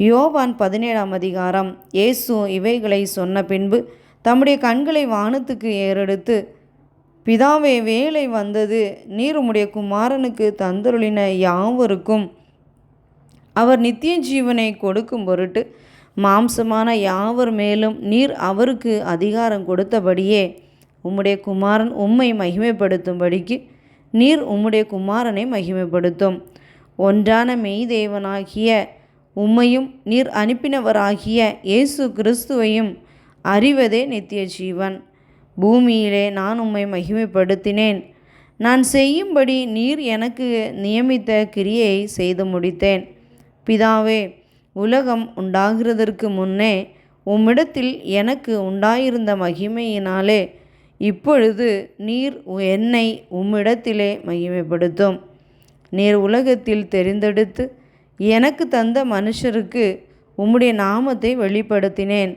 யோவான் 17ஆம் அதிகாரம். இயேசு இவைகளை சொன்ன பின்பு தம்முடைய கண்களை வானத்துக்கு ஏறெடுத்து, பிதாவே, வேளை வந்தது. நீர் உம்முடைய குமாரனுக்கு தந்தருளின யாவருக்கும் அவர் நித்திய ஜீவனை கொடுக்கும் பொருட்டு மாம்சமான யாவர் மேலும் நீர் அவருக்கு அதிகாரம் கொடுத்தபடியே உம்முடைய குமாரன் உம்மை மகிமைப்படுத்தும்படிக்கு நீர் உம்முடைய குமாரனை மகிமைப்படுத்தும். ஒன்றான மெய்தேவனாகிய உம்மையும் நீர் அனுப்பினவராகிய இயேசு கிறிஸ்துவையும் அறிவதே நித்திய ஜீவன். பூமியிலே நான் உம்மை மகிமைப்படுத்தினேன். நான் செய்யும்படி நீர் எனக்கு நியமித்த கிரியை செய்து முடித்தேன். பிதாவே, உலகம் உண்டாகிறதற்கு முன்னே உம்மிடத்தில் எனக்கு உண்டாயிருந்த மகிமையினாலே இப்பொழுது நீர் என்னை உம்மிடத்திலே மகிமைப்படுத்தும். நீர் உலகத்தில் தெரிந்தெடுத்து எனக்கு தந்த மனுஷருக்கு உம்முடைய நாமத்தை வெளிப்படுத்தினேன்.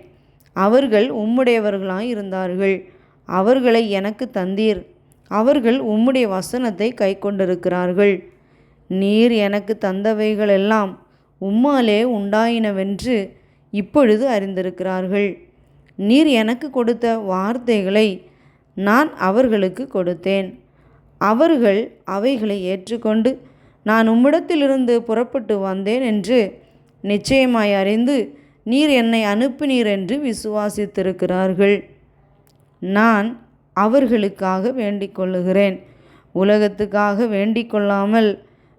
அவர்கள் உம்முடையவர்களாய் இருந்தார்கள். அவர்களை எனக்கு தந்தீர். அவர்கள் உம்முடைய வசனத்தை கைக்கொண்டிருக்கிறார்கள். நீர் எனக்கு தந்தவைகளெல்லாம் உம்மாலே உண்டாயினவென்று இப்பொழுது அறிந்திருக்கிறார்கள். நீர் எனக்கு கொடுத்த வார்த்தைகளை நான் அவர்களுக்கு கொடுத்தேன். அவர்கள் அவைகளை ஏற்றுக்கொண்டு நான் உம்மிடத்திலிருந்து புறப்பட்டு வந்தேன் என்று நிச்சயமாய் அறிந்து நீர் என்னை அனுப்பினீர் என்று விசுவாசித்திருக்கிறார்கள். நான் அவர்களுக்காக வேண்டிக் கொள்ளுகிறேன். உலகத்துக்காக வேண்டிக் கொள்ளாமல்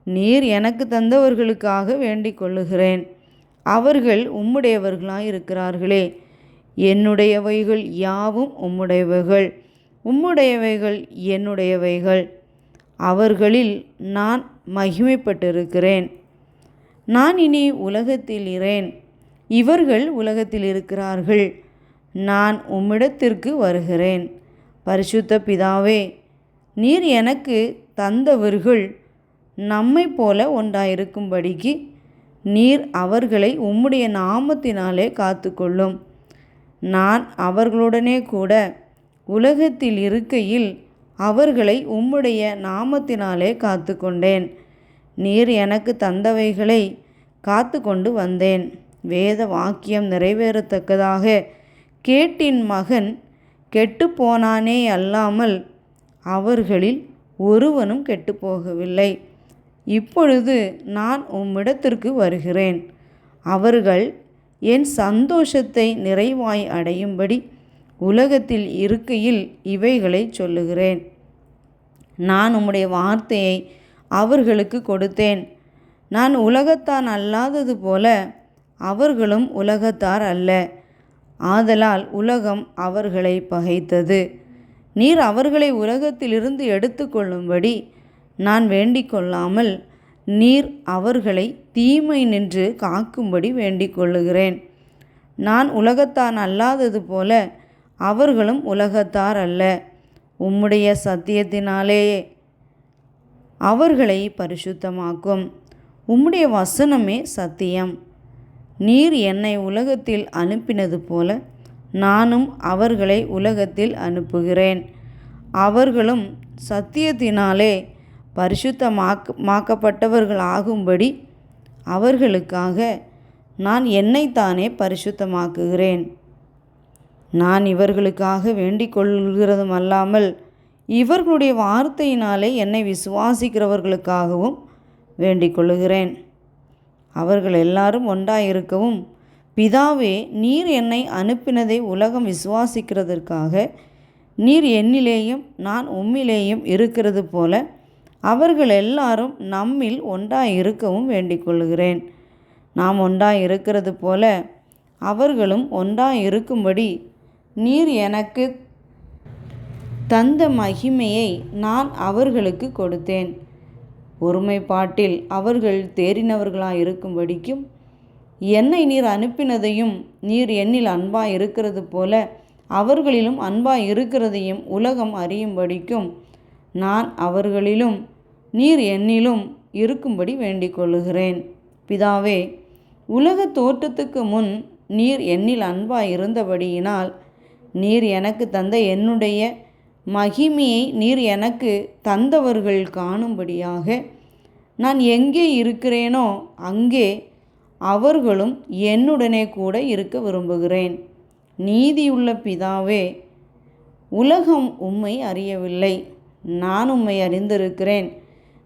நீர் எனக்கு தந்தவர்களுக்காக வேண்டிக் கொள்ளுகிறேன். அவர்கள் உம்முடையவர்களாய் இருக்கிறார்களே. என்னுடையவைகள் யாவும் உம்முடையவைகள், உம்முடையவைகள் என்னுடையவைகள். அவர்களில் நான் மகிமைப்பட்டிருக்கிறேன். நான் இனி உலகத்தில் இரேன். இவர்கள் உலகத்தில் இருக்கிறார்கள். நான் உம்மிடத்திற்கு வருகிறேன். பரிசுத்த பிதாவே, நீர் எனக்கு தந்தவர்கள் நம்மை போல ஒன்றாயிருக்கும்படிக்கு நீர் அவர்களை உம்முடைய நாமத்தினாலே காத்துக்கொள்ளும். நான் அவர்களுடனே கூட உலகத்தில் இருக்கையில் அவர்களை உம்முடைய நாமத்தினாலே காத்து கொண்டேன். நீர் எனக்கு தந்தவைகளை காத்து கொண்டு வந்தேன். வேத வாக்கியம் நிறைவேறத்தக்கதாக கேட்டின் மகன் கெட்டுப்போனானே அல்லாமல் அவர்களில் ஒருவனும் கெட்டுப்போகவில்லை. இப்பொழுது நான் உம்மிடத்திற்கு வருகிறேன். அவர்கள் என் சந்தோஷத்தை நிறைவாய் அடையும்படி உலகத்தில் இருக்கையில் இவைகளை சொல்லுகிறேன். நான் உம்முடைய வார்த்தையை அவர்களுக்கு கொடுத்தேன். நான் உலகத்தான் அல்லாதது போல அவர்களும் உலகத்தார் அல்ல. ஆதலால் உலகம் அவர்களை பகைத்தது. நீர் அவர்களை உலகத்திலிருந்து எடுத்து கொள்ளும்படி நான் வேண்டிக் கொள்ளாமல் நீர் அவர்களை தீமை நின்று காக்கும்படி வேண்டிக் கொள்ளுகிறேன். நான் உலகத்தான் அல்லாதது போல அவர்களும் உலகத்தார் அல்ல. உம்முடைய சத்தியத்தினாலேயே அவர்களை பரிசுத்தமாக்கும். உம்முடைய வசனமே சத்தியம். நீர் என்னை உலகத்தில் அனுப்பினது போல நானும் அவர்களை உலகத்தில் அனுப்புகிறேன். அவர்களும் சத்தியத்தினாலே பரிசுத்தமாக்கப்பட்டவர்களாகும்படி அவர்களுக்காக நான் என்னைத்தானே பரிசுத்தமாக்குகிறேன். நான் இவர்களுக்காக வேண்டிக் கொள்கிறதும் அல்லாமல் இவர்களுடைய வார்த்தையினாலே என்னை விசுவாசிக்கிறவர்களுக்காகவும் வேண்டிக் கொள்ளுகிறேன். அவர்கள் எல்லாரும் ஒன்றாயிருக்கவும், பிதாவே, நீர் என்னை அனுப்பினதை உலகம் விசுவாசிக்கிறதற்காக நீர் என்னிலேயும் நான் உம்மிலேயும் இருக்கிறது போல அவர்கள் எல்லாரும் நம்மில் ஒன்றாயிருக்கவும் வேண்டிக் கொள்ளுகிறேன். நாம் ஒன்றாயிருக்கிறது போல அவர்களும் ஒன்றாயிருக்கும்படி நீர் எனக்கு தந்த மகிமையை நான் அவர்களுக்கு கொடுத்தேன். ஒருமைப்பாட்டில் அவர்கள் தேறினவர்களாயிருக்கும்படிக்கும் என்னை நீர் அனுப்பினதையும் நீர் என்னில் அன்பாய் இருக்கிறது போல அவர்களிலும் அன்பாய் இருக்கிறதையும் உலகம் அறியும்படிக்கும் நான் அவர்களிலும் நீர் என்னிலும் இருக்கும்படி வேண்டிக் கொள்ளுகிறேன். பிதாவே, உலக தோற்றத்துக்கு முன் நீர் என்னில் அன்பாய் இருந்தபடியினால் நீர் எனக்கு தந்த என்னுடைய மகிமையை நீர் எனக்கு தந்தவர்கள் காணும்படியாக நான் எங்கே இருக்கிறேனோ அங்கே அவர்களும் என்னுடனே கூட இருக்க விரும்புகிறேன். நீதியுள்ள பிதாவே, உலகம் உம்மை அறியவில்லை, நான் உம்மை அறிந்திருக்கிறேன்.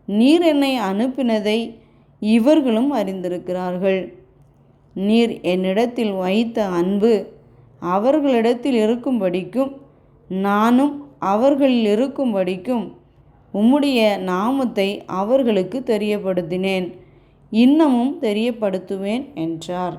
நீர் என்னை அனுப்பினதை இவர்களும் அறிந்திருக்கிறார்கள். நீர் என்னிடத்தில் வைத்த அன்பு அவர்களிடத்தில் இருக்கும்படிக்கும் நானும் அவர்களில் இருக்கும்படிக்கும் உம்முடைய நாமத்தை அவர்களுக்கு தெரியப்படுத்தினேன், இன்னமும் தெரியப்படுத்துவேன் என்றார்.